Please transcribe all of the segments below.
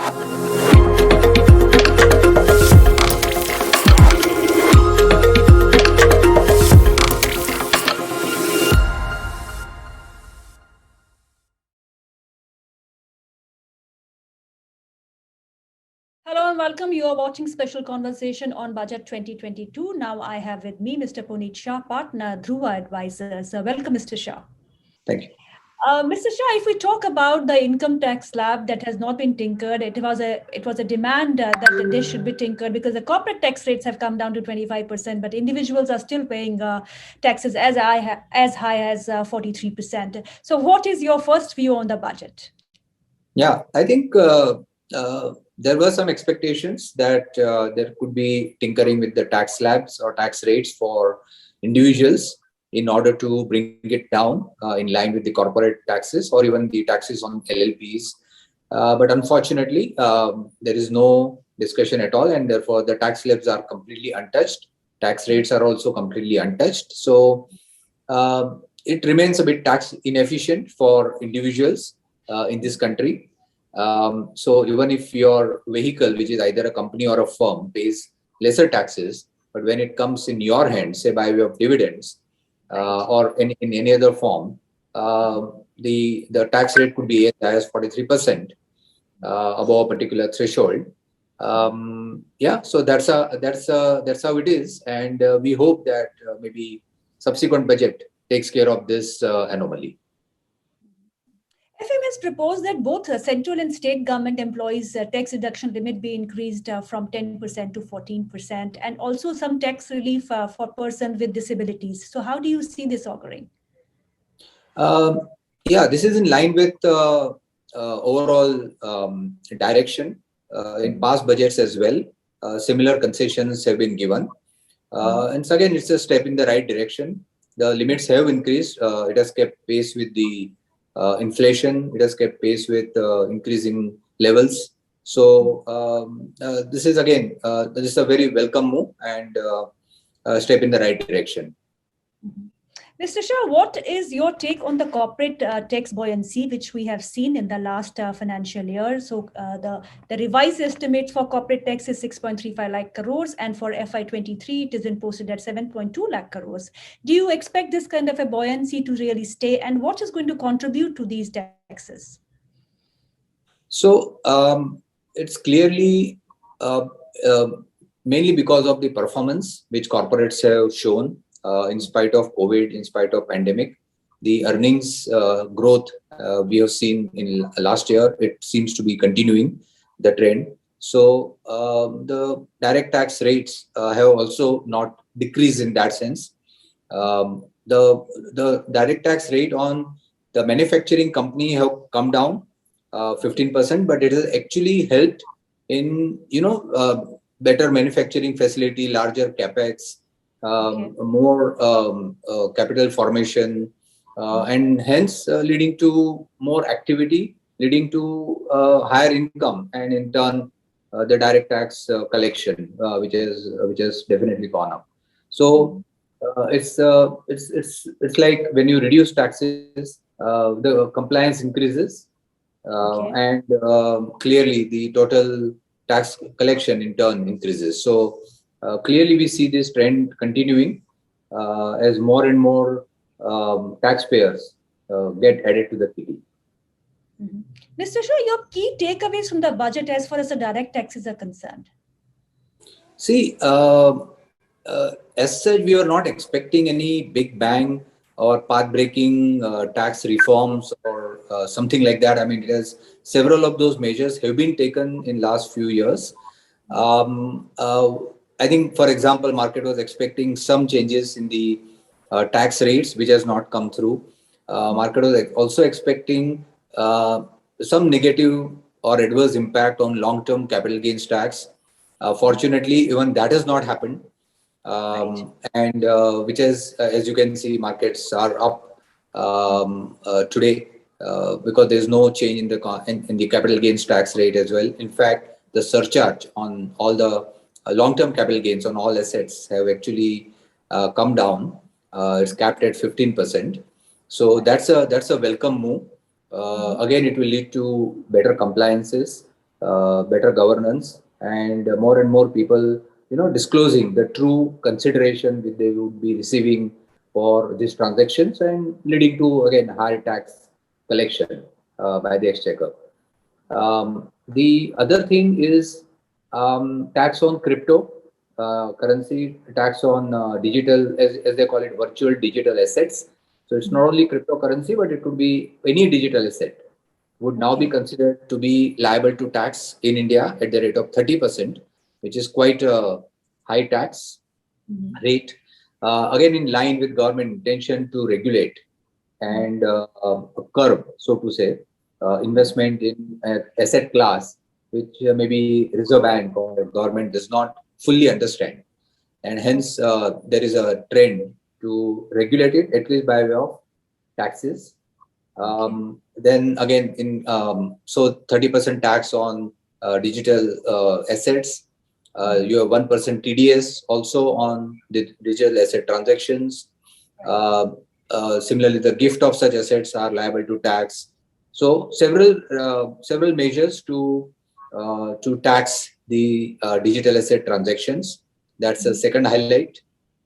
Hello and welcome. You are watching Special Conversation on Budget 2022. Now I have with me Mr. Punit Shah, partner, Dhruva Advisors. Welcome, Mr. Shah. Thank you. Mr. Shah, if we talk about the income tax slab that has not been tinkered, it was a demand that this should be tinkered because the corporate tax rates have come down to 25%, but individuals are still paying taxes as high as 43%. So what is your first view on the budget? Yeah, I think there were some expectations that there could be tinkering with the tax slabs or tax rates for individuals in order to bring it down in line with the corporate taxes or even the taxes on LLPs. But unfortunately, there is no discussion at all, and therefore the tax slabs are completely untouched. Tax rates are also completely untouched. So it remains a bit tax inefficient for individuals in this country. So even if your vehicle, which is either a company or a firm, pays lesser taxes, but when it comes in your hands, say by way of dividends or in any other form, the tax rate could be as high as 43% above a particular threshold. Yeah, so that's how it is, and we hope that maybe subsequent budget takes care of this anomaly. FM has proposed that both central and state government employees' tax deduction limit be increased from 10% to 14%, and also some tax relief for persons with disabilities. So how do you see this occurring? Yeah, this is in line with overall direction. In past budgets as well, similar concessions have been given. And so again, it's a step in the right direction. The limits have increased. It has kept pace with the inflation. It has kept pace with increasing levels. So this is again, this is a very welcome move and a step in the right direction. Mr. Shah, what is your take on the corporate tax buoyancy, which we have seen in the last financial year? So the revised estimate for corporate tax is 6.35 lakh crores, and for FY23, it is posted at 7.2 lakh crores. Do you expect this kind of a buoyancy to really stay, and what is going to contribute to these taxes? So it's clearly mainly because of the performance which corporates have shown. In spite of COVID, in spite of pandemic, the earnings growth we have seen in last year, it seems to be continuing the trend. So the direct tax rates have also not decreased in that sense. The direct tax rate on the manufacturing company have come down 15%, but it has actually helped in better manufacturing facility, larger capex. More capital formation, and hence leading to more activity, leading to higher income, and in turn the direct tax collection, which has definitely gone up. So it's like when you reduce taxes, the compliance increases, and clearly the total tax collection in turn increases. So clearly, we see this trend continuing as more and more taxpayers get added to the kitty. Mr. Shah, your key takeaways from the budget as far as the direct taxes are concerned? See, as such, we are not expecting any big bang or path-breaking tax reforms or something like that. I mean, several of those measures have been taken in last few years. I think, for example, market was expecting some changes in the tax rates, which has not come through. Market was also expecting some negative or adverse impact on long-term capital gains tax. Fortunately, even that has not happened. And which is, as you can see, markets are up today because there's no change in the capital gains tax rate as well. In fact, the surcharge on all the long-term capital gains on all assets have actually come down. It's capped at 15%. So that's a welcome move. Again, it will lead to better compliances, better governance, and more people, disclosing the true consideration that they would be receiving for these transactions, and leading to again higher tax collection by the exchequer. The other thing is tax on crypto currency, tax on digital, as they call it, virtual digital assets. So it's not only cryptocurrency, but it could be any digital asset would now be considered to be liable to tax in India at the rate of 30%, which is quite a high tax rate. Again, in line with government intention to regulate and curb, so to say, investment in asset class, which maybe Reserve Bank or government does not fully understand. And hence, there is a trend to regulate it, at least by way of taxes. Then again, so 30% tax on digital assets. You have 1% TDS also on the digital asset transactions. Similarly, the gift of such assets are liable to tax. So several measures to tax the digital asset transactions. That's the second highlight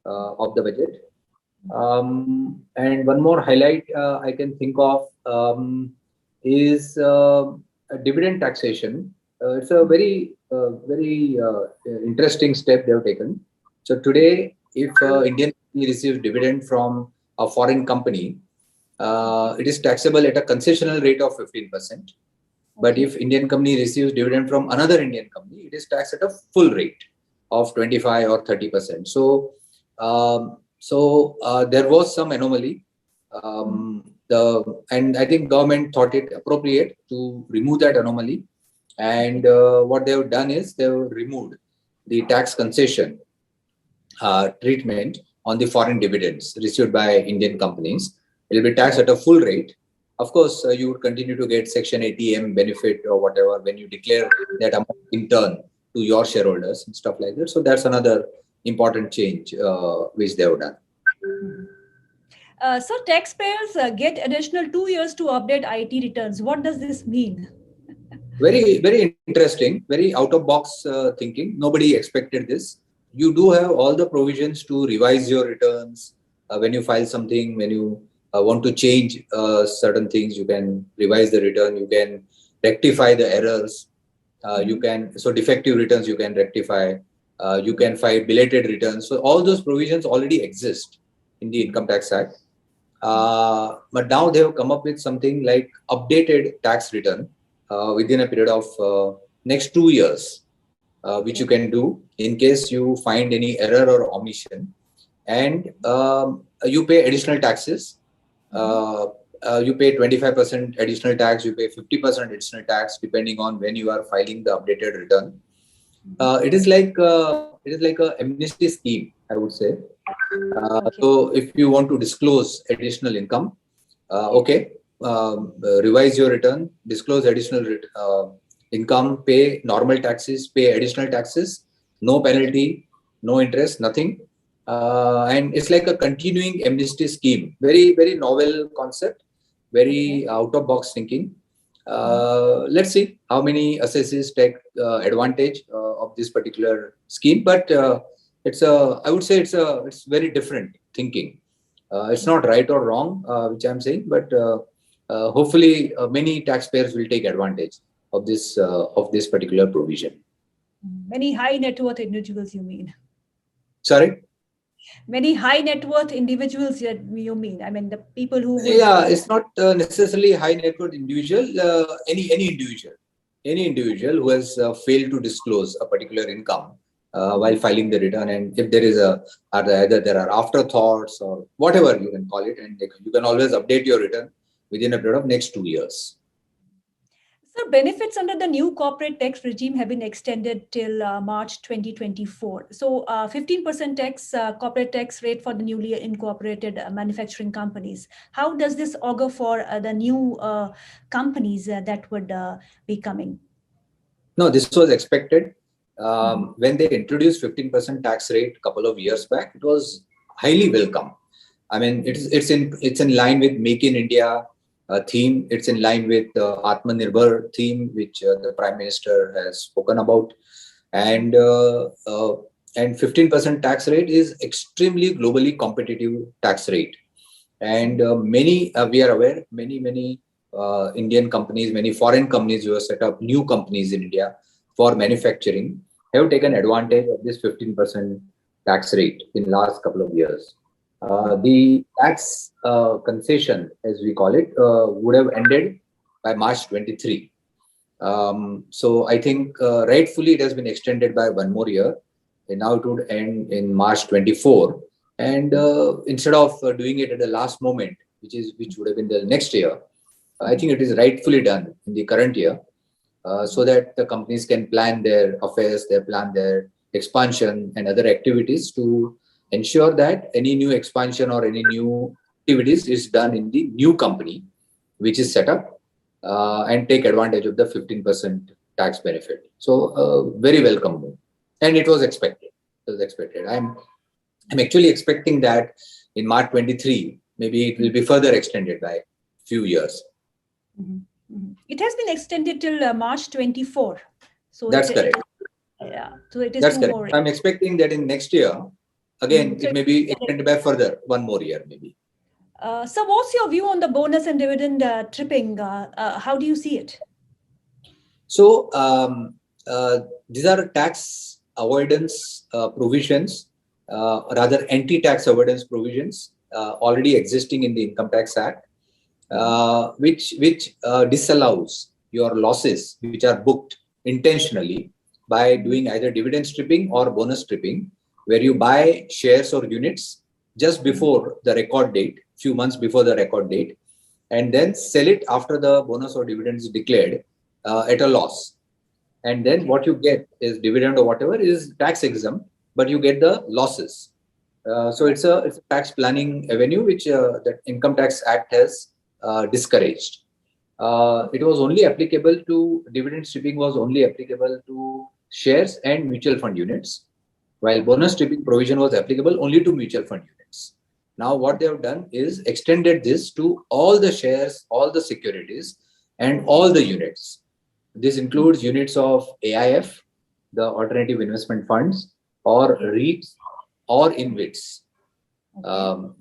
of the budget. And one more highlight I can think of is dividend taxation. It's a very interesting step they have taken. So today, if Indian company receives dividend from a foreign company, it is taxable at a concessional rate of 15%. But if Indian company receives dividend from another Indian company, it is taxed at a full rate of 25 or 30%. So there was some anomaly. And I think government thought it appropriate to remove that anomaly. And what they have done is they have removed the tax concession treatment on the foreign dividends received by Indian companies. It will be taxed at a full rate. Of course, you would continue to get Section 80M benefit or whatever when you declare that amount in turn to your shareholders and stuff like that. So that's another important change which they have done. So taxpayers get additional 2 years to update IT returns. What does this mean? Very interesting, very out of box thinking. Nobody expected this. You do have all the provisions to revise your returns when you file something, when you want to change certain things, you can revise the return, you can rectify the errors, so defective returns you can rectify, you can file belated returns. So all those provisions already exist in the Income Tax Act. But now they have come up with something like updated tax return within a period of next 2 years, which you can do in case you find any error or omission, and you pay additional taxes. You pay 25% additional tax, you pay 50% additional tax depending on when you are filing the updated return. It is like a amnesty scheme, I would say. So if you want to disclose additional income, revise your return, disclose additional income, pay normal taxes, pay additional taxes, no penalty, no interest, nothing. And it's like a continuing amnesty scheme. Very, very novel concept, very out of box thinking. Let's see how many assessees take advantage of this particular scheme. But I would say it's very different thinking. It's not right or wrong, which I'm saying, but hopefully many taxpayers will take advantage of this particular provision. Many high net worth individuals, you mean? Sorry? Many high net worth individuals, you mean? I mean, the people who... Yeah, it's not necessarily high net worth individual, any individual who has failed to disclose a particular income while filing the return, and if there is either there are afterthoughts or whatever you can call it, and you can always update your return within a period of next 2 years. So benefits under the new corporate tax regime have been extended till March 2024. So 15% corporate tax rate for the newly incorporated manufacturing companies. How does this augur for the new companies that would be coming? No, this was expected. When they introduced 15% tax rate a couple of years back, it was highly welcome. I mean, it's in line with Make in India theme. It's in line with the Atmanirbhar theme, which the Prime Minister has spoken about. And 15% tax rate is extremely globally competitive tax rate. And we are aware, many Indian companies, many foreign companies who have set up new companies in India for manufacturing have taken advantage of this 15% tax rate in last couple of years. The tax concession, as we call it, would have ended by March 23. So I think rightfully it has been extended by one more year. And now it would end in March 24. And instead of doing it at the last moment, which would have been the next year, I think it is rightfully done in the current year, so that the companies can plan their affairs, plan their expansion and other activities to ensure that any new expansion or any new activities is done in the new company, which is set up, and take advantage of the 15% tax benefit. So very welcome move. And it was expected. I'm actually expecting that in March 23, maybe it will be further extended by a few years. It has been extended till March 24. So that's correct. So it is that's correct. more. I'm expecting that in next year, again, it may be extended by further one more year, maybe. So what's your view on the bonus and dividend tripping? How do you see it? So these are tax avoidance provisions, rather anti-tax avoidance provisions already existing in the Income Tax Act, which disallows your losses which are booked intentionally by doing either dividend stripping or bonus stripping, where you buy shares or units just before the record date, few months before the record date, and then sell it after the bonus or dividend is declared at a loss. And then what you get is dividend or whatever is tax exempt, but you get the losses. So it's a tax planning avenue which the Income Tax Act has discouraged. It was only applicable to dividend stripping, was only applicable to shares and mutual fund units, while bonus stripping provision was applicable only to mutual fund units. Now what they have done is extended this to all the shares, all the securities, and all the units. This includes units of AIF, the alternative investment funds, or REITs, or InvITs.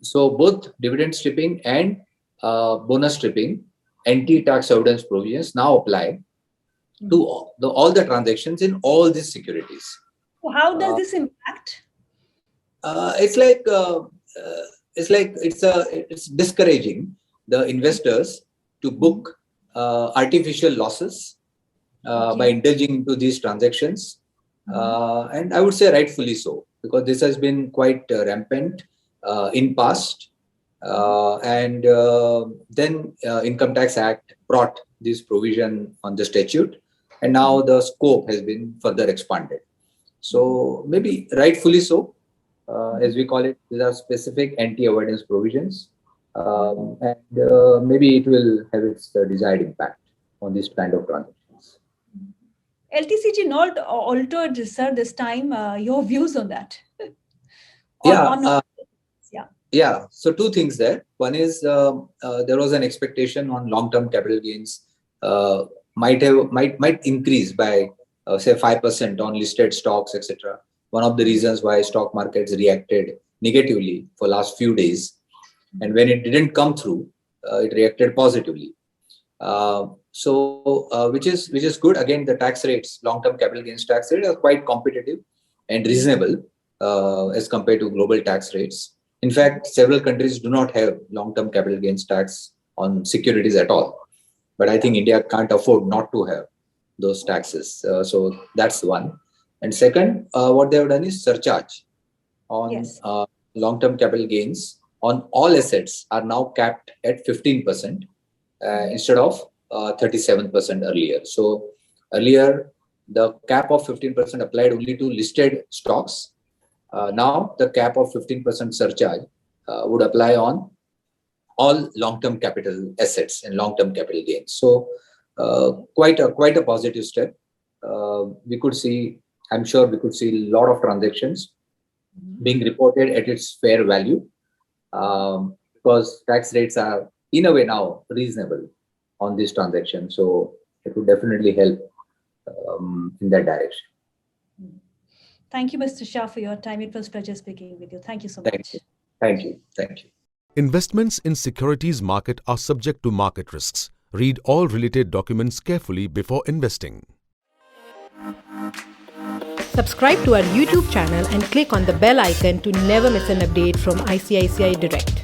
So both dividend stripping and bonus stripping anti-tax avoidance provisions now apply to all the transactions in all these securities. So how does this impact? It's discouraging the investors to book artificial losses by indulging into these transactions, and I would say rightfully so, because this has been quite rampant in past, and then Income Tax Act brought this provision on the statute, and now the scope has been further expanded. So maybe rightfully so, as we call it, these are specific anti-avoidance provisions, and maybe it will have its desired impact on this kind of transactions. LTCT Not Altered, sir, this time. Your views on that? Yeah. So two things there. One is there was an expectation on long-term capital gains might increase by say 5% on listed stocks, etc. One of the reasons why stock markets reacted negatively for last few days, and when it didn't come through, it reacted positively. Which is good. Again, the tax rates, long-term capital gains tax rate, are quite competitive and reasonable as compared to global tax rates. In fact, several countries do not have long-term capital gains tax on securities at all. But I think India can't afford not to have those taxes. So that's one. And second, what they have done is surcharge on long-term capital gains on all assets are now capped at 15% instead of 37% earlier. So earlier, the cap of 15% applied only to listed stocks. Now the cap of 15% surcharge would apply on all long-term capital assets and long-term capital gains. So quite a positive step. We could see, I'm sure we could see a lot of transactions being reported at its fair value, because tax rates are in a way now reasonable on this transaction. So it would definitely help in that direction. Thank you, Mr. Shah, for your time. It was a pleasure speaking with you. Thank you so Thank much. you. Thank you. Thank you. Investments in securities market are subject to market risks. Read all related documents carefully before investing. Subscribe to our YouTube channel and click on the bell icon to never miss an update from ICICI Direct.